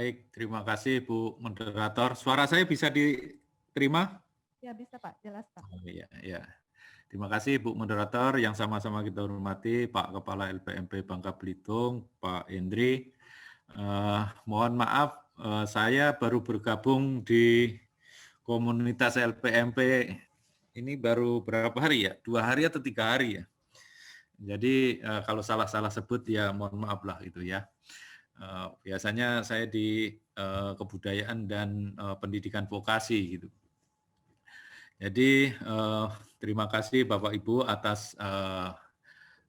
Baik, terima kasih Bu Moderator. Suara saya bisa diterima? Ya, bisa Pak, jelas Pak. Oh, iya, iya. Terima kasih Bu Moderator yang sama-sama kita hormati Pak Kepala LPMP Bangka Belitung, Pak Hendri. Mohon maaf, saya baru bergabung di komunitas LPMP ini baru berapa hari ya? 2 hari atau 3 hari ya? Jadi kalau salah-salah sebut ya mohon maaf lah itu ya. Biasanya saya di kebudayaan dan pendidikan vokasi gitu. Jadi terima kasih Bapak Ibu atas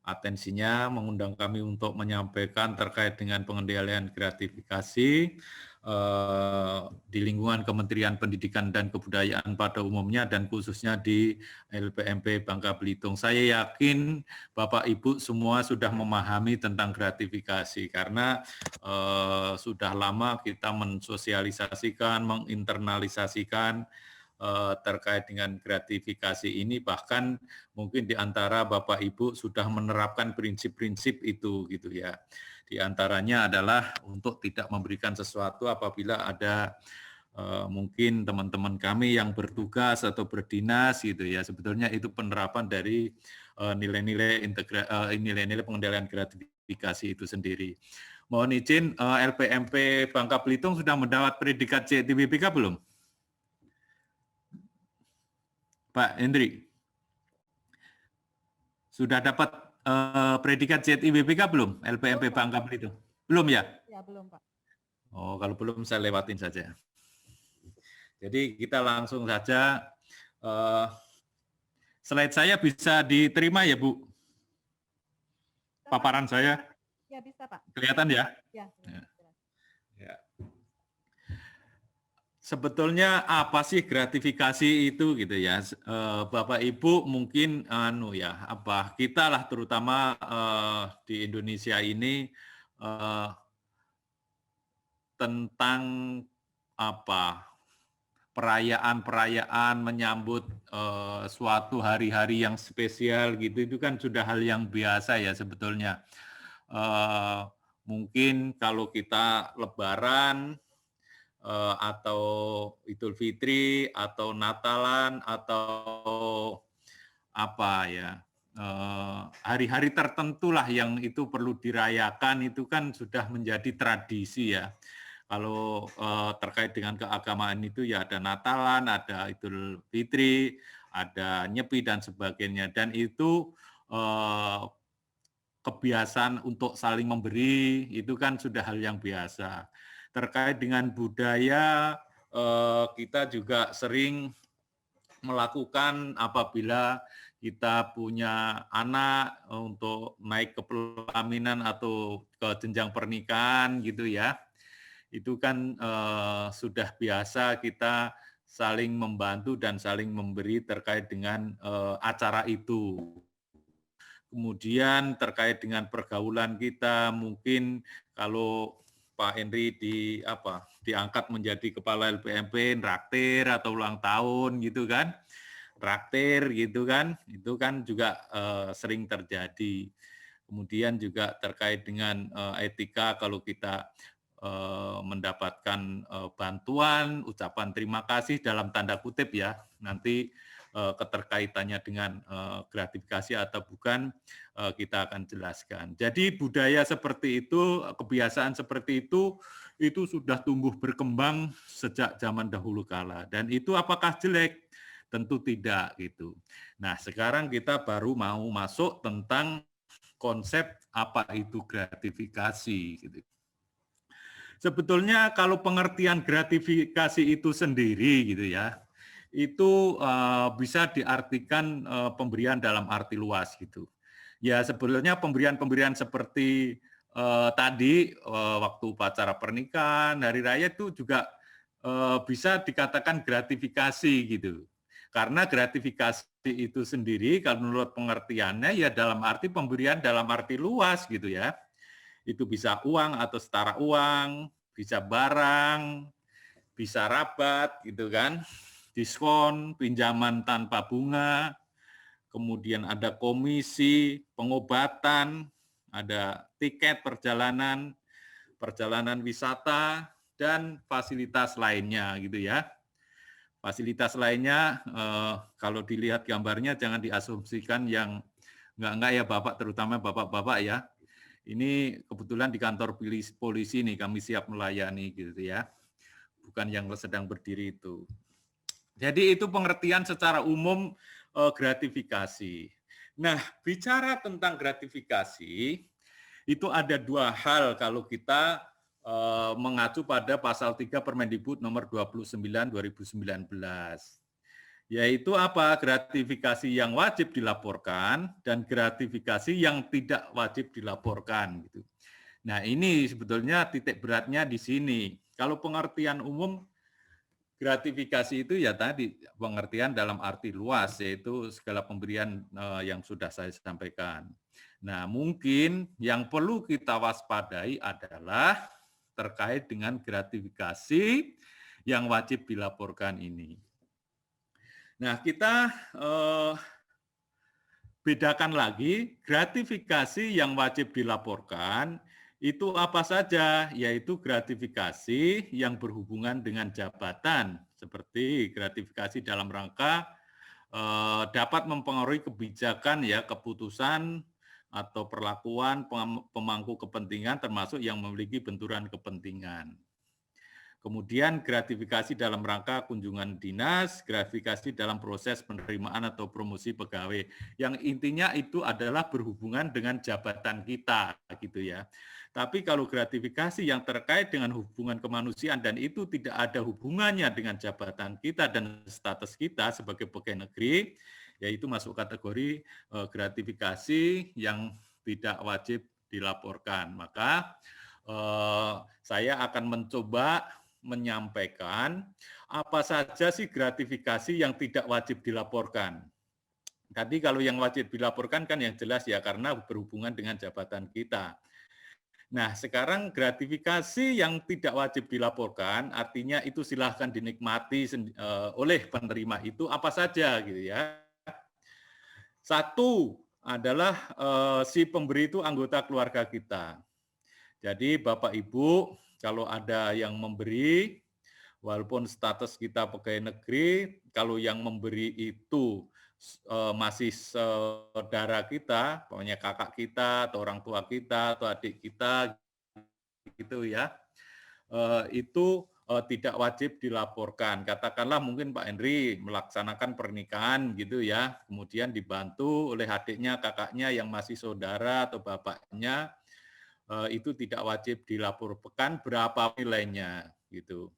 atensinya mengundang kami untuk menyampaikan terkait dengan pengendalian gratifikasi di lingkungan Kementerian Pendidikan dan Kebudayaan pada umumnya dan khususnya di LPMP Bangka Belitung. Saya yakin Bapak Ibu semua sudah memahami tentang gratifikasi karena sudah lama kita mensosialisasikan, menginternalisasikan terkait dengan gratifikasi ini, bahkan mungkin di antara Bapak Ibu sudah menerapkan prinsip-prinsip itu gitu ya. Di antaranya adalah untuk tidak memberikan sesuatu apabila ada mungkin teman-teman kami yang bertugas atau berdinas gitu ya. Sebetulnya itu penerapan dari nilai-nilai pengendalian gratifikasi itu sendiri. Mohon izin, LPMP Bangka Belitung sudah mendapat predikat CTBPK belum? Pak Hendri, sudah dapat predikat ZIBPK belum? LPMP Bangka Belitung? Belum ya? Ya, belum Pak. Oh, kalau belum saya lewatin saja. Jadi kita langsung saja. Slide saya bisa diterima ya Bu? Paparan saya? Ya, bisa Pak. Kelihatan ya? Ya. Ya. Sebetulnya apa sih gratifikasi itu gitu ya, Bapak Ibu mungkin kita lah terutama di Indonesia ini tentang perayaan-perayaan menyambut suatu hari-hari yang spesial gitu itu kan sudah hal yang biasa ya sebetulnya. Mungkin kalau kita Lebaran atau Idul Fitri atau Natalan atau hari-hari tertentu lah yang itu perlu dirayakan itu kan sudah menjadi tradisi ya. Kalau terkait dengan keagamaan itu ya ada Natalan, ada Idul Fitri, ada Nyepi dan sebagainya, dan itu kebiasaan untuk saling memberi itu kan sudah hal yang biasa. Terkait dengan budaya, kita juga sering melakukan apabila kita punya anak untuk naik ke pelaminan atau ke jenjang pernikahan gitu ya. Itu kan sudah biasa kita saling membantu dan saling memberi terkait dengan acara itu. Kemudian terkait dengan pergaulan kita, mungkin kalau Pak Henry diangkat menjadi kepala LPMP, traktir atau ulang tahun gitu kan, traktir gitu kan, itu kan juga sering terjadi. Kemudian juga terkait dengan etika, kalau kita mendapatkan bantuan, ucapan terima kasih dalam tanda kutip ya, nanti keterkaitannya dengan gratifikasi atau bukan kita akan jelaskan. Jadi budaya seperti itu, kebiasaan seperti itu sudah tumbuh berkembang sejak zaman dahulu kala. Dan itu apakah jelek? Tentu tidak gitu. Nah sekarang kita baru mau masuk tentang konsep apa itu gratifikasi gitu. Sebetulnya kalau pengertian gratifikasi itu sendiri gitu ya, itu bisa diartikan pemberian dalam arti luas gitu. Ya sebetulnya pemberian-pemberian seperti tadi waktu upacara pernikahan, hari raya itu juga bisa dikatakan gratifikasi gitu. Karena gratifikasi itu sendiri kalau menurut pengertiannya ya dalam arti pemberian dalam arti luas gitu ya. Itu bisa uang atau setara uang, bisa barang, bisa rabat gitu kan, diskon, pinjaman tanpa bunga, kemudian ada komisi, pengobatan, ada tiket perjalanan, perjalanan wisata, dan fasilitas lainnya gitu ya. Fasilitas lainnya kalau dilihat gambarnya jangan diasumsikan yang enggak ya Bapak, terutama Bapak-bapak ya. Ini kebetulan di kantor polisi nih kami siap melayani gitu ya. Bukan yang sedang berdiri itu. Jadi itu pengertian secara umum gratifikasi. Nah, bicara tentang gratifikasi, itu ada dua hal kalau kita mengacu pada pasal 3 Permendikbud nomor 29 2019. Yaitu apa? Gratifikasi yang wajib dilaporkan dan gratifikasi yang tidak wajib dilaporkan gitu. Nah, ini sebetulnya titik beratnya di sini. Kalau pengertian umum gratifikasi itu ya tadi pengertian dalam arti luas, yaitu segala pemberian yang sudah saya sampaikan. Nah, mungkin yang perlu kita waspadai adalah terkait dengan gratifikasi yang wajib dilaporkan ini. Nah, kita bedakan lagi gratifikasi yang wajib dilaporkan itu apa saja, yaitu gratifikasi yang berhubungan dengan jabatan, seperti gratifikasi dalam rangka dapat mempengaruhi kebijakan ya, keputusan atau perlakuan pemangku kepentingan termasuk yang memiliki benturan kepentingan. Kemudian gratifikasi dalam rangka kunjungan dinas, gratifikasi dalam proses penerimaan atau promosi pegawai. Yang intinya itu adalah berhubungan dengan jabatan kita gitu ya. Tapi kalau gratifikasi yang terkait dengan hubungan kemanusiaan dan itu tidak ada hubungannya dengan jabatan kita dan status kita sebagai pegawai negeri, yaitu masuk kategori gratifikasi yang tidak wajib dilaporkan. Maka saya akan mencoba menyampaikan apa saja sih gratifikasi yang tidak wajib dilaporkan. Tadi kalau yang wajib dilaporkan kan yang jelas ya karena berhubungan dengan jabatan kita. Nah, sekarang gratifikasi yang tidak wajib dilaporkan artinya itu silahkan dinikmati oleh penerima itu apa saja gitu ya. Satu adalah si pemberi itu anggota keluarga kita. Jadi Bapak Ibu kalau ada yang memberi, walaupun status kita pegawai negeri, kalau yang memberi itu masih saudara kita, pokoknya kakak kita, atau orang tua kita, atau adik kita, gitu ya, itu tidak wajib dilaporkan. Katakanlah mungkin Pak Henry melaksanakan pernikahan gitu ya, kemudian dibantu oleh adiknya, kakaknya yang masih saudara atau bapaknya, itu tidak wajib dilaporkan berapa nilainya gitu.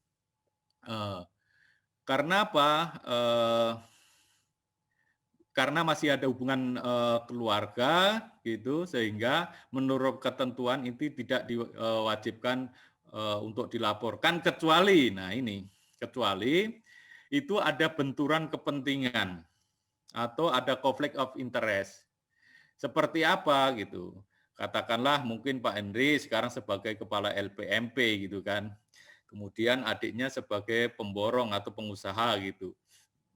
Karena apa? Karena masih ada hubungan keluarga gitu, sehingga menurut ketentuan itu tidak diwajibkan untuk dilaporkan kecuali, nah ini, kecuali itu ada benturan kepentingan atau ada conflict of interest. Seperti apa gitu? Katakanlah mungkin Pak Henry sekarang sebagai kepala LPMP gitu kan. Kemudian adiknya sebagai pemborong atau pengusaha gitu.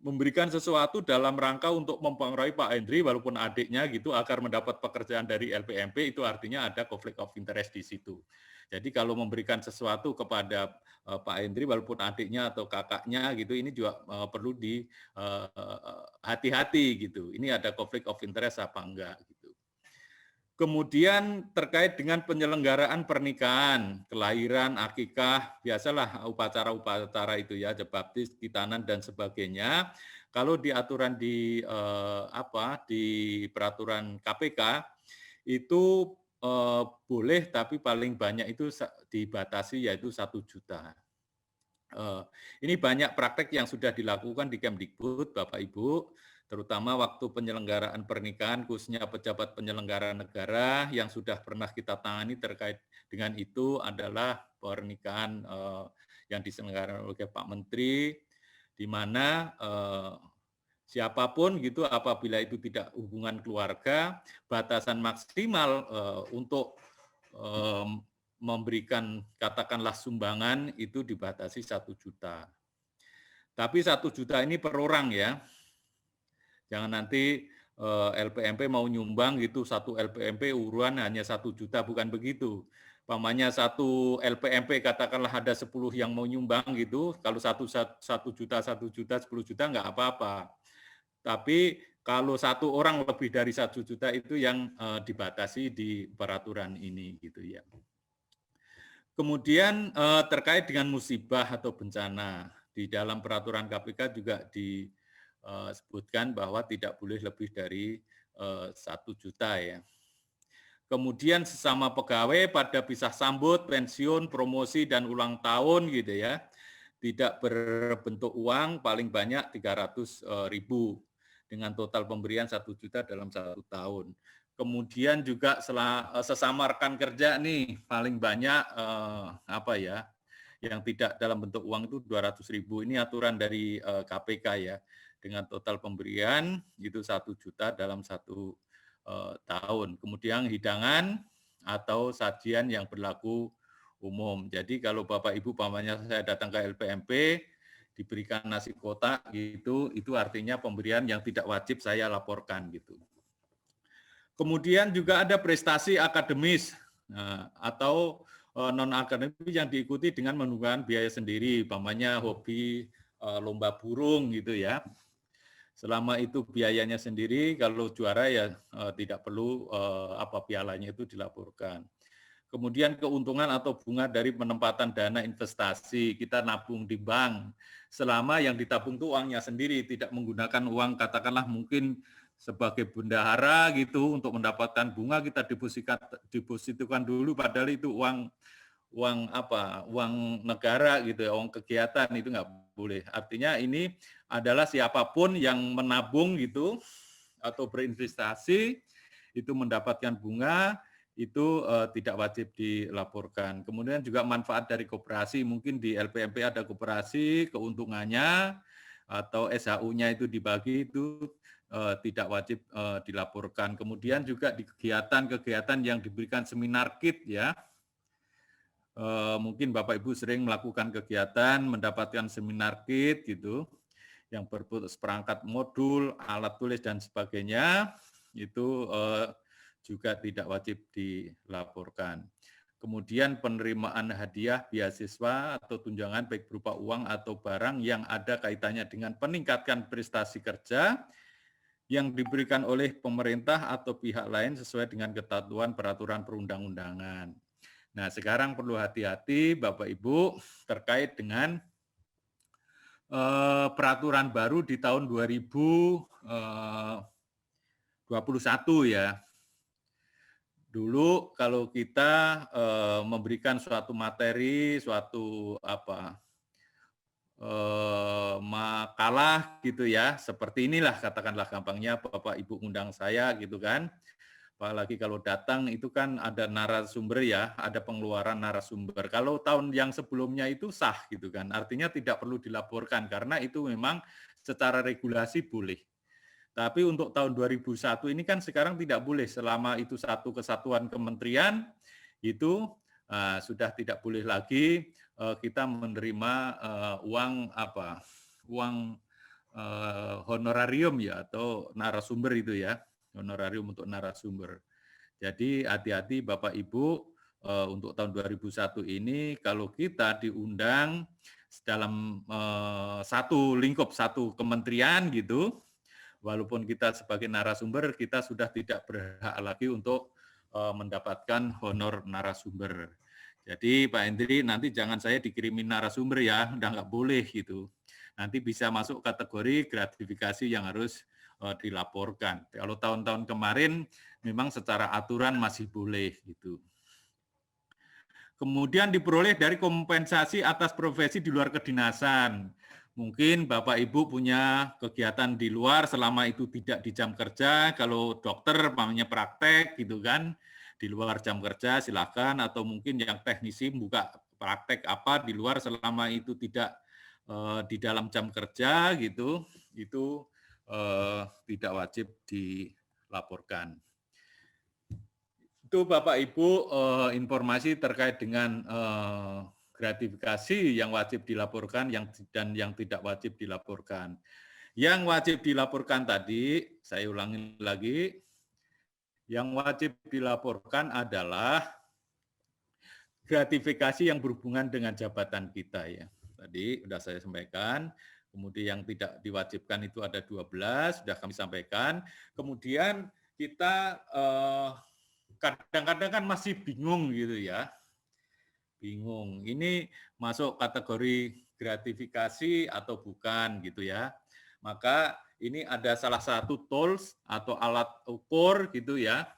Memberikan sesuatu dalam rangka untuk mempengaruhi Pak Henry walaupun adiknya gitu agar mendapat pekerjaan dari LPMP itu artinya ada conflict of interest di situ. Jadi kalau memberikan sesuatu kepada Pak Henry walaupun adiknya atau kakaknya gitu ini juga perlu di hati-hati gitu. Ini ada conflict of interest apa enggak gitu. Kemudian terkait dengan penyelenggaraan pernikahan, kelahiran, akikah, biasalah upacara-upacara itu ya, baptis, khitanan dan sebagainya. Kalau di aturan di di peraturan KPK itu boleh tapi paling banyak itu dibatasi yaitu 1 juta. Ini banyak praktek yang sudah dilakukan di Kemdikbud, Bapak Ibu, terutama waktu penyelenggaraan pernikahan, khususnya pejabat penyelenggara negara yang sudah pernah kita tangani terkait dengan itu adalah pernikahan yang diselenggarakan oleh Pak Menteri, di mana siapapun gitu apabila itu tidak hubungan keluarga, batasan maksimal untuk memberikan katakanlah sumbangan itu dibatasi 1 juta. Tapi 1 juta ini per orang ya. Jangan nanti LPMP mau nyumbang gitu, satu LPMP uruan hanya 1 juta, bukan begitu. Pamannya satu LPMP katakanlah ada 10 yang mau nyumbang gitu, kalau 1 juta, 10 juta nggak apa-apa. Tapi kalau satu orang lebih dari 1 juta itu yang dibatasi di peraturan ini gitu ya. Kemudian terkait dengan musibah atau bencana, di dalam peraturan KPK juga disebutkan bahwa tidak boleh lebih dari 1 juta ya. Kemudian sesama pegawai pada pisah sambut, pensiun, promosi, dan ulang tahun gitu ya, tidak berbentuk uang paling banyak 300.000 dengan total pemberian 1 juta dalam 1 tahun. Kemudian juga sesama rekan kerja nih paling banyak apa ya, yang tidak dalam bentuk uang itu 200.000. Ini aturan dari KPK ya, dengan total pemberian itu 1 juta dalam 1 tahun. Kemudian hidangan atau sajian yang berlaku umum. Jadi kalau Bapak Ibu pamannya saya datang ke LPMP diberikan nasi kotak gitu, itu artinya pemberian yang tidak wajib saya laporkan gitu. Kemudian juga ada prestasi akademis atau non akademis yang diikuti dengan menunggang biaya sendiri, pamannya hobi lomba burung gitu ya. Selama itu biayanya sendiri, kalau juara ya tidak perlu apa pialanya itu dilaporkan. Kemudian keuntungan atau bunga dari penempatan dana investasi, kita nabung di bank. Selama yang ditabung itu uangnya sendiri, tidak menggunakan uang katakanlah mungkin sebagai bendahara gitu untuk mendapatkan bunga kita depositkan dulu padahal itu uang negara gitu ya, uang kegiatan itu nggak boleh. Artinya ini adalah siapapun yang menabung gitu atau berinvestasi itu mendapatkan bunga itu tidak wajib dilaporkan. Kemudian juga manfaat dari koperasi, mungkin di LPMP ada koperasi, keuntungannya atau SHU-nya itu dibagi itu tidak wajib dilaporkan. Kemudian juga di kegiatan-kegiatan yang diberikan seminar kit ya, mungkin Bapak Ibu sering melakukan kegiatan mendapatkan seminar kit gitu yang berbentuk perangkat modul, alat tulis dan sebagainya itu juga tidak wajib dilaporkan. Kemudian penerimaan hadiah, beasiswa atau tunjangan baik berupa uang atau barang yang ada kaitannya dengan peningkatkan prestasi kerja yang diberikan oleh pemerintah atau pihak lain sesuai dengan ketentuan peraturan perundang-undangan. Nah, sekarang perlu hati-hati Bapak Ibu terkait dengan peraturan baru di tahun 2021 ya. Dulu kalau kita memberikan suatu materi, suatu makalah gitu ya, seperti inilah katakanlah gampangnya Bapak Ibu undang saya gitu kan. Apalagi kalau datang itu kan ada narasumber ya, ada pengeluaran narasumber. Kalau tahun yang sebelumnya itu sah gitu kan, artinya tidak perlu dilaporkan karena itu memang secara regulasi boleh. Tapi untuk tahun 2001 ini kan sekarang tidak boleh, selama itu satu kesatuan kementerian itu sudah tidak boleh lagi kita menerima uang honorarium ya atau narasumber itu ya. Honorarium untuk narasumber. Jadi hati-hati Bapak Ibu untuk tahun 2001 ini kalau kita diundang dalam satu lingkup satu kementerian gitu, walaupun kita sebagai narasumber kita sudah tidak berhak lagi untuk mendapatkan honor narasumber. Jadi Pak Hendri nanti jangan saya dikirimin narasumber ya, udah nggak boleh gitu. Nanti bisa masuk kategori gratifikasi yang harus dilaporkan. Kalau tahun-tahun kemarin memang secara aturan masih boleh gitu. Kemudian diperoleh dari kompensasi atas profesi di luar kedinasan. Mungkin Bapak Ibu punya kegiatan di luar selama itu tidak di jam kerja. Kalau dokter namanya praktek gitu kan, di luar jam kerja silakan, atau mungkin yang teknisi buka praktek apa di luar selama itu tidak di dalam jam kerja gitu, itu tidak wajib dilaporkan. Itu Bapak Ibu informasi terkait dengan gratifikasi yang wajib dilaporkan dan yang tidak wajib dilaporkan. Yang wajib dilaporkan tadi, saya ulangi lagi, yang wajib dilaporkan adalah gratifikasi yang berhubungan dengan jabatan kita ya. Tadi sudah saya sampaikan. Kemudian yang tidak diwajibkan itu ada 12, sudah kami sampaikan. Kemudian kita kadang-kadang kan masih bingung gitu ya. Bingung, ini masuk kategori gratifikasi atau bukan gitu ya. Maka ini ada salah satu tools atau alat ukur gitu ya.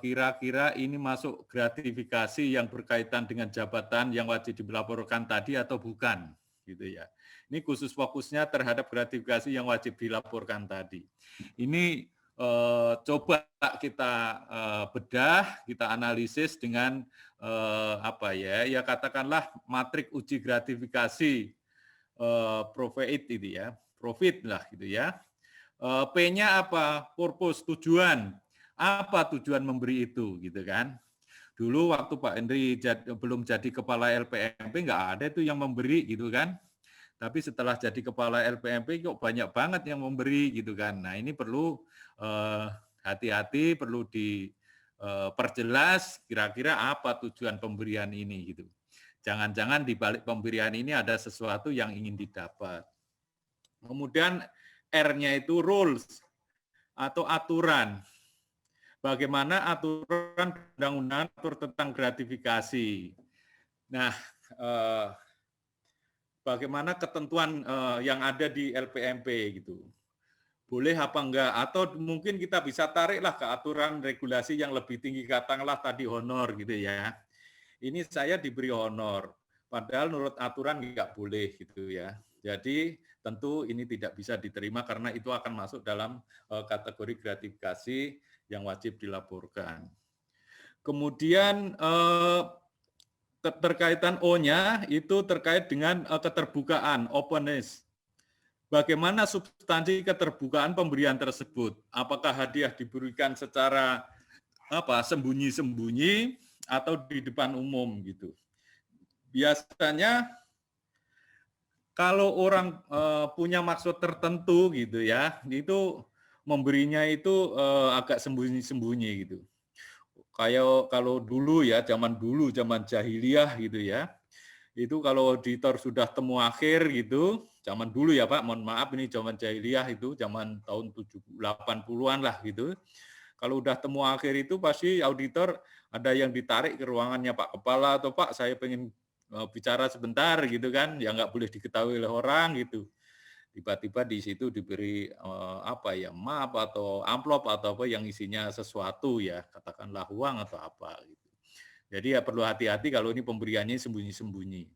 Kira-kira ini masuk gratifikasi yang berkaitan dengan jabatan yang wajib dilaporkan tadi atau bukan gitu ya. Ini khusus fokusnya terhadap gratifikasi yang wajib dilaporkan tadi. Ini coba kita bedah, kita analisis dengan apa ya? Ya katakanlah matrik uji gratifikasi profit itu ya, profit lah gitu ya. P-nya apa? Purpose, tujuan. Apa tujuan memberi itu gitu kan? Dulu waktu Pak Henry belum jadi kepala LPMP nggak ada itu yang memberi gitu kan. Tapi setelah jadi kepala LPMP kok banyak banget yang memberi gitu kan. Nah ini perlu hati-hati, perlu diperjelas kira-kira apa tujuan pemberian ini gitu. Jangan-jangan di balik pemberian ini ada sesuatu yang ingin didapat. Kemudian R-nya itu rules atau aturan. Bagaimana aturan undang-undang tentang gratifikasi. Nah, bagaimana ketentuan yang ada di LPMP gitu. Boleh apa enggak? Atau mungkin kita bisa tariklah ke aturan regulasi yang lebih tinggi, katakanlah tadi honor gitu ya. Ini saya diberi honor, padahal menurut aturan enggak boleh gitu ya. Jadi tentu ini tidak bisa diterima karena itu akan masuk dalam kategori gratifikasi yang wajib dilaporkan. Kemudian terkaitan O-nya itu terkait dengan keterbukaan, openness. Bagaimana substansi keterbukaan pemberian tersebut? Apakah hadiah diberikan secara sembunyi-sembunyi atau di depan umum gitu? Biasanya kalau orang punya maksud tertentu gitu ya, itu memberinya itu agak sembunyi-sembunyi gitu. Kayak kalau dulu ya, zaman jahiliyah gitu ya, itu kalau auditor sudah temu akhir gitu, zaman dulu ya Pak, mohon maaf ini zaman jahiliyah itu, zaman tahun 80-an lah gitu. Kalau udah temu akhir itu pasti auditor ada yang ditarik ke ruangannya Pak Kepala atau Pak saya pengen bicara sebentar gitu kan, ya nggak boleh diketahui oleh orang gitu. Tiba-tiba di situ diberi map atau amplop atau apa yang isinya sesuatu ya, katakanlah uang atau apa gitu. Jadi ya perlu hati-hati kalau ini pemberiannya sembunyi-sembunyi.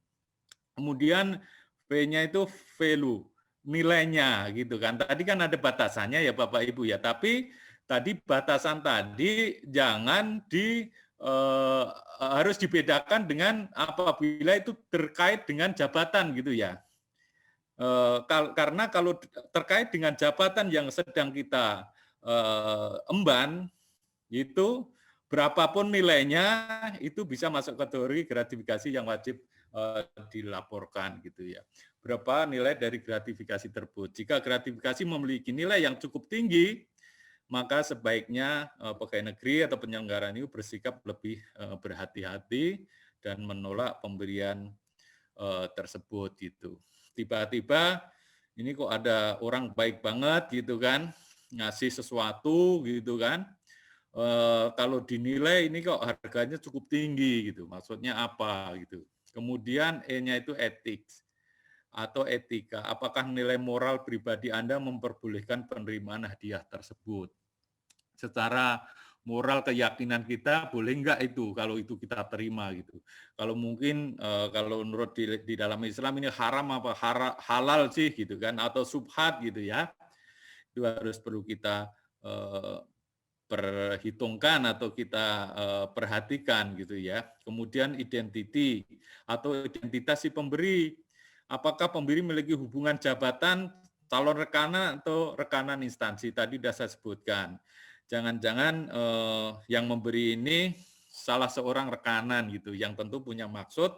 Kemudian V-nya itu value, nilainya gitu kan. Tadi kan ada batasannya ya Bapak Ibu ya, tapi tadi batasan tadi jangan harus dibedakan dengan apabila itu terkait dengan jabatan gitu ya. Karena kalau terkait dengan jabatan yang sedang kita emban, itu berapapun nilainya itu bisa masuk kategori gratifikasi yang wajib dilaporkan gitu ya. Berapa nilai dari gratifikasi tersebut? Jika gratifikasi memiliki nilai yang cukup tinggi, maka sebaiknya pegawai negeri atau penyelenggara ini bersikap lebih berhati-hati dan menolak pemberian tersebut gitu. Tiba-tiba ini kok ada orang baik banget gitu kan, ngasih sesuatu gitu kan, kalau dinilai ini kok harganya cukup tinggi gitu, maksudnya apa gitu. Kemudian E-nya itu ethics atau etika, apakah nilai moral pribadi Anda memperbolehkan penerimaan hadiah tersebut. Secara moral keyakinan kita boleh enggak itu kalau itu kita terima gitu. Kalau mungkin kalau menurut di dalam Islam ini haram apa halal sih gitu kan atau subhat gitu ya. Itu harus perlu kita perhitungkan atau kita perhatikan gitu ya. Kemudian identiti atau identitas si pemberi. Apakah pemberi memiliki hubungan jabatan calon rekanan atau rekanan instansi tadi sudah saya sebutkan. Jangan-jangan yang memberi ini salah seorang rekanan gitu, yang tentu punya maksud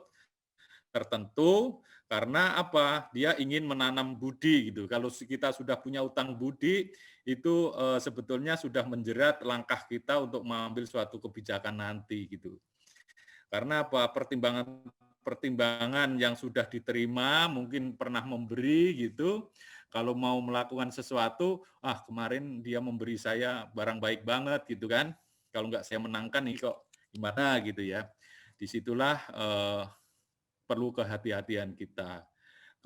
tertentu karena apa? Dia ingin menanam budi gitu. Kalau kita sudah punya utang budi, itu sebetulnya sudah menjerat langkah kita untuk mengambil suatu kebijakan nanti gitu. Karena apa? Pertimbangan yang sudah diterima, mungkin pernah memberi gitu. Kalau mau melakukan sesuatu, kemarin dia memberi saya barang baik banget gitu kan. Kalau nggak saya menangkan nih kok gimana gitu ya. Disitulah perlu kehati-hatian kita.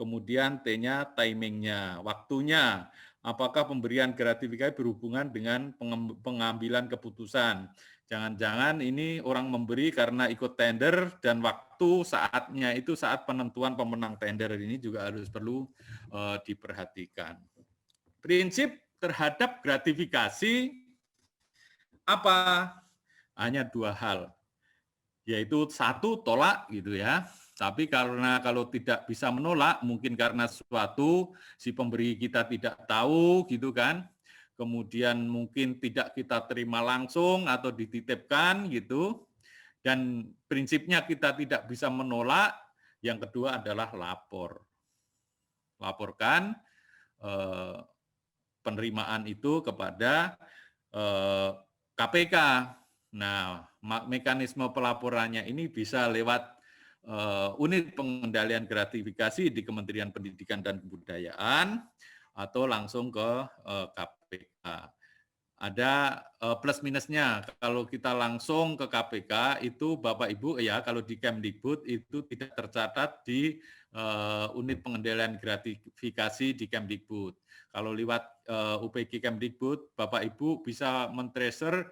Kemudian T-nya timingnya, waktunya. Apakah pemberian gratifikasi berhubungan dengan pengambilan keputusan? Jangan-jangan ini orang memberi karena ikut tender dan waktu saatnya itu saat penentuan pemenang tender ini juga harus perlu diperhatikan. Prinsip terhadap gratifikasi apa? Hanya dua hal, yaitu satu tolak gitu ya. Tapi karena kalau tidak bisa menolak, mungkin karena sesuatu si pemberi kita tidak tahu gitu kan, kemudian mungkin tidak kita terima langsung atau dititipkan gitu, dan prinsipnya kita tidak bisa menolak. Yang kedua adalah lapor. Laporkan penerimaan itu kepada KPK. Nah, mekanisme pelaporannya ini bisa lewat unit pengendalian gratifikasi di Kementerian Pendidikan dan Kebudayaan atau langsung ke KPK. Ada plus minusnya. Kalau kita langsung ke KPK itu Bapak Ibu ya, kalau di Kemdikbud itu tidak tercatat di unit pengendalian gratifikasi di Kemdikbud. Kalau lewat UPG Kemdikbud, Bapak Ibu bisa men-tracer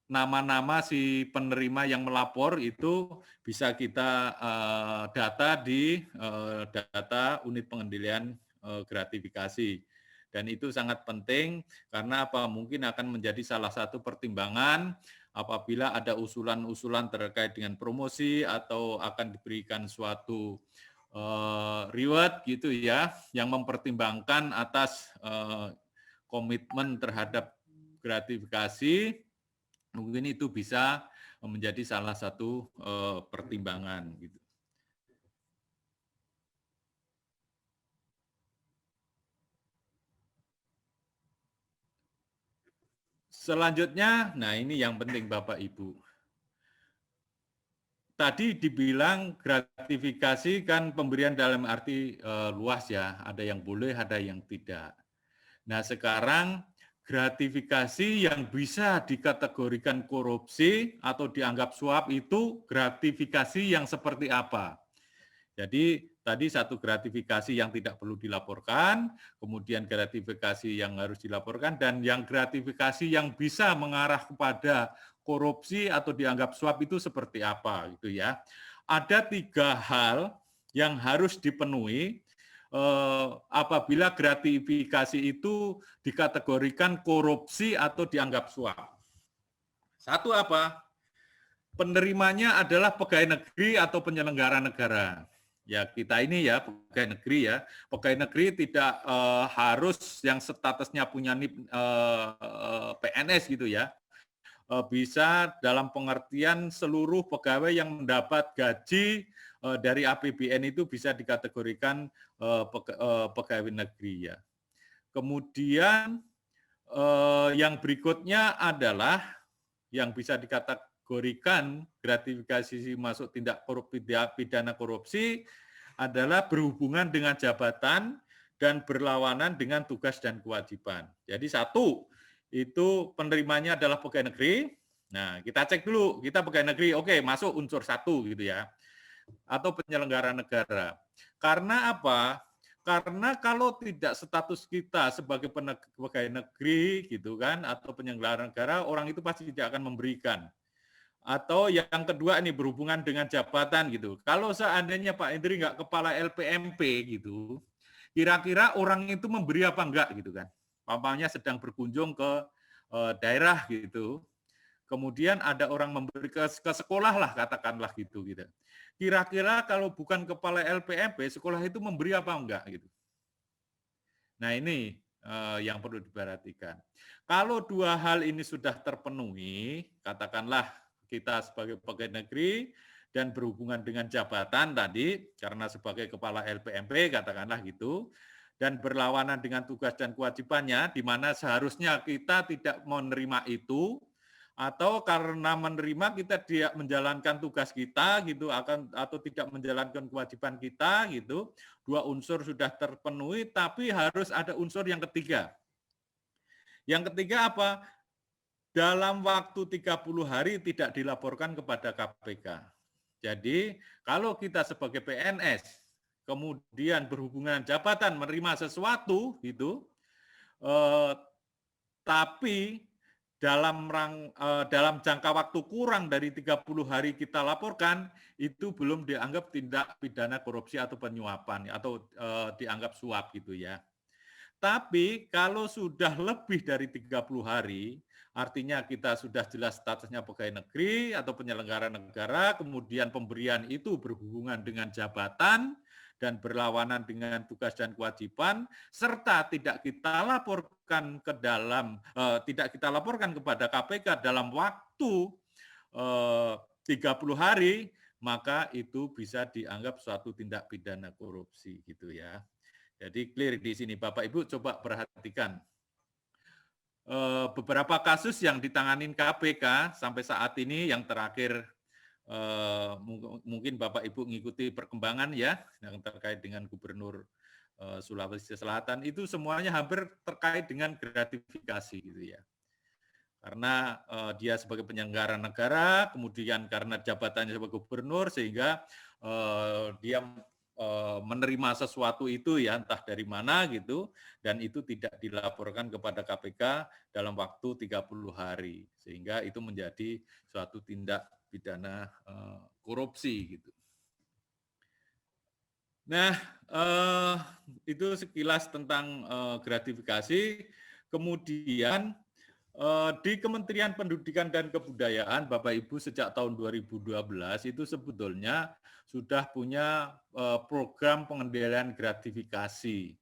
nama-nama si penerima yang melapor itu bisa kita data di data unit pengendalian gratifikasi. Dan itu sangat penting karena apa? Mungkin akan menjadi salah satu pertimbangan apabila ada usulan-usulan terkait dengan promosi atau akan diberikan suatu reward gitu ya, yang mempertimbangkan atas komitmen terhadap gratifikasi, mungkin itu bisa menjadi salah satu pertimbangan gitu. Selanjutnya, nah ini yang penting Bapak Ibu. Tadi dibilang gratifikasi kan pemberian dalam arti luas ya, ada yang boleh, ada yang tidak. Nah sekarang gratifikasi yang bisa dikategorikan korupsi atau dianggap suap itu gratifikasi yang seperti apa? Jadi tadi satu gratifikasi yang tidak perlu dilaporkan, kemudian gratifikasi yang harus dilaporkan, dan yang gratifikasi yang bisa mengarah kepada korupsi atau dianggap suap itu seperti apa gitu ya. Ada 3 hal yang harus dipenuhi apabila gratifikasi itu dikategorikan korupsi atau dianggap suap. Satu apa? Penerimanya adalah pegawai negeri atau penyelenggara negara. Ya kita ini ya pegawai negeri ya. Pegawai negeri tidak harus yang statusnya punya NIP PNS gitu ya. Bisa dalam pengertian seluruh pegawai yang mendapat gaji dari APBN itu bisa dikategorikan pegawai negeri ya. Kemudian yang berikutnya adalah yang bisa dikategorikan gratifikasi masuk tindak pidana korupsi adalah berhubungan dengan jabatan dan berlawanan dengan tugas dan kewajiban. Jadi satu, itu penerimanya adalah pegawai negeri. Nah, kita cek dulu, kita pegawai negeri, oke, masuk unsur 1 gitu ya. Atau penyelenggara negara. Karena apa? Karena kalau tidak status kita sebagai pegawai negeri gitu kan atau penyelenggara negara, orang itu pasti tidak akan memberikan. Atau yang kedua ini berhubungan dengan jabatan gitu. Kalau seandainya Pak Hendri nggak kepala LPMP gitu, kira-kira orang itu memberi apa enggak gitu kan. Pampangnya sedang berkunjung ke daerah gitu. Kemudian ada orang memberi ke sekolah lah katakanlah gitu. Kira-kira kalau bukan kepala LPMP, sekolah itu memberi apa enggak gitu. Nah ini yang perlu diperhatikan. Kalau 2 hal ini sudah terpenuhi, katakanlah kita sebagai pegawai negeri dan berhubungan dengan jabatan tadi, karena sebagai kepala LPMP katakanlah gitu, dan berlawanan dengan tugas dan kewajibannya, di mana seharusnya kita tidak menerima itu, atau karena menerima kita tidak menjalankan tugas kita gitu atau tidak menjalankan kewajiban kita gitu. Dua unsur sudah terpenuhi tapi harus ada unsur yang ketiga. Yang ketiga apa? Dalam waktu 30 hari tidak dilaporkan kepada KPK. Jadi kalau kita sebagai PNS kemudian berhubungan jabatan menerima sesuatu gitu, tapi dalam jangka waktu kurang dari 30 hari kita laporkan, itu belum dianggap tindak pidana korupsi atau penyuapan atau dianggap suap gitu ya. Tapi kalau sudah lebih dari 30 hari, artinya kita sudah jelas statusnya pegawai negeri atau penyelenggara negara, kemudian pemberian itu berhubungan dengan jabatan dan berlawanan dengan tugas dan kewajiban, serta tidak kita laporkan kepada KPK dalam waktu 30 hari, maka itu bisa dianggap suatu tindak pidana korupsi gitu ya. Jadi clear di sini Bapak Ibu coba perhatikan. Beberapa kasus yang ditanganin KPK sampai saat ini yang terakhir mungkin Bapak Ibu mengikuti perkembangan ya yang terkait dengan Gubernur Sulawesi Selatan itu semuanya hampir terkait dengan gratifikasi gitu ya. Karena dia sebagai penyelenggara negara, kemudian karena jabatannya sebagai gubernur sehingga dia menerima sesuatu itu ya entah dari mana gitu dan itu tidak dilaporkan kepada KPK dalam waktu 30 hari sehingga itu menjadi suatu tindak pidana korupsi gitu. Nah, itu sekilas tentang gratifikasi. Kemudian di Kementerian Pendidikan dan Kebudayaan, Bapak Ibu sejak tahun 2012 itu sebetulnya sudah punya program pengendalian gratifikasi.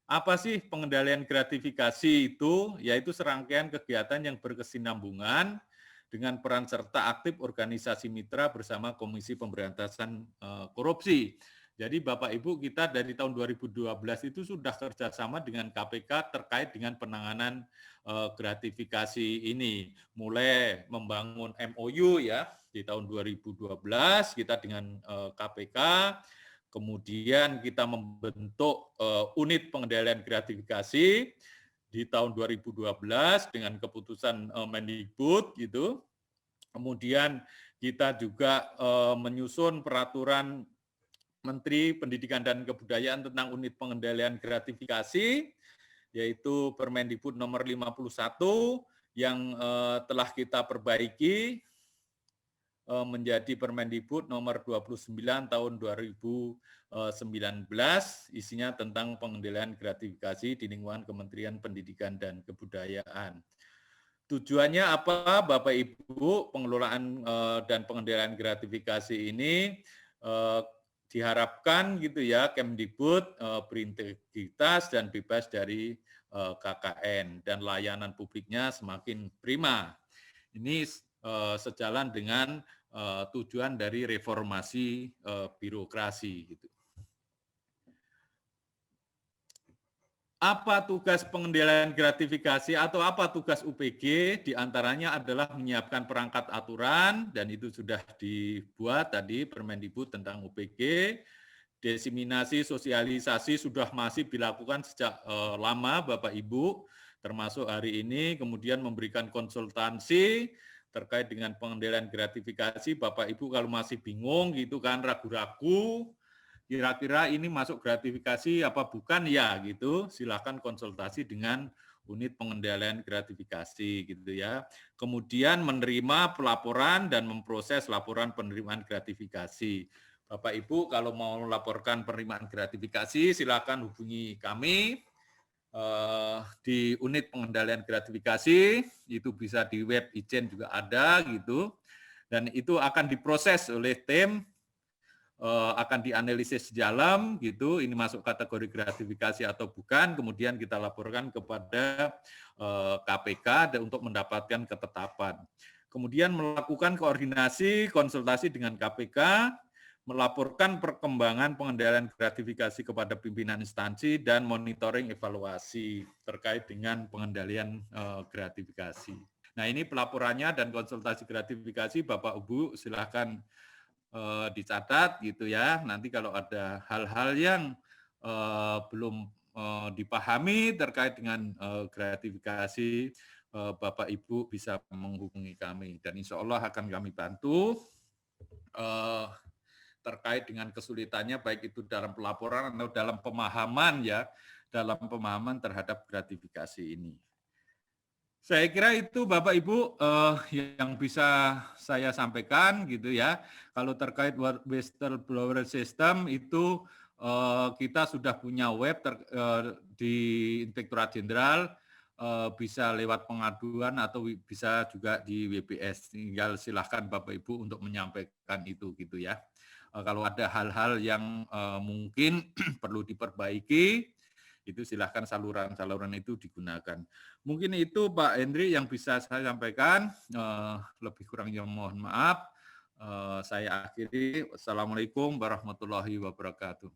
Apa sih pengendalian gratifikasi itu? Yaitu serangkaian kegiatan yang berkesinambungan dengan peran serta aktif organisasi mitra bersama Komisi Pemberantasan Korupsi. Jadi Bapak Ibu kita dari tahun 2012 itu sudah kerjasama dengan KPK terkait dengan penanganan gratifikasi ini. Mulai membangun MOU ya di tahun 2012 kita dengan KPK, kemudian kita membentuk unit pengendalian gratifikasi di tahun 2012 dengan keputusan Mendikbud gitu. Kemudian kita juga menyusun peraturan Menteri Pendidikan dan Kebudayaan tentang unit pengendalian gratifikasi, yaitu Permendikbud nomor 51 yang telah kita perbaiki menjadi Permendikbud nomor 29 tahun 2019, isinya tentang pengendalian gratifikasi di lingkungan Kementerian Pendidikan dan Kebudayaan. Tujuannya apa, Bapak Ibu? Pengelolaan dan pengendalian gratifikasi ini diharapkan gitu ya Kemdikbud berintegritas dan bebas dari KKN dan layanan publiknya semakin prima. Ini sejalan dengan tujuan dari reformasi birokrasi gitu. Apa tugas pengendalian gratifikasi atau apa tugas UPG? Di antaranya adalah menyiapkan perangkat aturan dan itu sudah dibuat tadi Permendikbud tentang UPG. Diseminasi sosialisasi sudah masih dilakukan sejak lama Bapak Ibu, termasuk hari ini, kemudian memberikan konsultasi terkait dengan pengendalian gratifikasi. Bapak Ibu kalau masih bingung gitu kan, ragu-ragu, kira-kira ini masuk gratifikasi apa bukan ya gitu, silakan konsultasi dengan unit pengendalian gratifikasi gitu ya. Kemudian menerima pelaporan dan memproses laporan penerimaan gratifikasi. Bapak Ibu kalau mau melaporkan penerimaan gratifikasi silakan hubungi kami di unit pengendalian gratifikasi, itu bisa di web Ijen juga ada gitu. Dan itu akan diproses oleh tim, akan dianalisis dalam gitu, ini masuk kategori gratifikasi atau bukan, kemudian kita laporkan kepada KPK untuk mendapatkan ketetapan. Kemudian melakukan koordinasi, konsultasi dengan KPK, melaporkan perkembangan pengendalian gratifikasi kepada pimpinan instansi dan monitoring evaluasi terkait dengan pengendalian gratifikasi. Nah, ini pelaporannya dan konsultasi gratifikasi Bapak Ibu silahkan dicatat gitu ya. Nanti kalau ada hal-hal yang belum dipahami terkait dengan gratifikasi, Bapak Ibu bisa menghubungi kami dan insya Allah akan kami bantu terkait dengan kesulitannya baik itu dalam pelaporan atau dalam pemahaman ya, dalam pemahaman terhadap gratifikasi ini. Saya kira itu Bapak Ibu yang bisa saya sampaikan gitu ya. Kalau terkait whistleblower system itu kita sudah punya web di Inspektorat Jenderal, bisa lewat pengaduan atau bisa juga di WBS. Tinggal silahkan Bapak Ibu untuk menyampaikan itu gitu ya. Kalau ada hal-hal yang mungkin perlu diperbaiki, itu silahkan saluran-saluran itu digunakan. Mungkin itu Pak Hendri yang bisa saya sampaikan, lebih kurangnya mohon maaf. Saya akhiri, wassalamualaikum warahmatullahi wabarakatuh.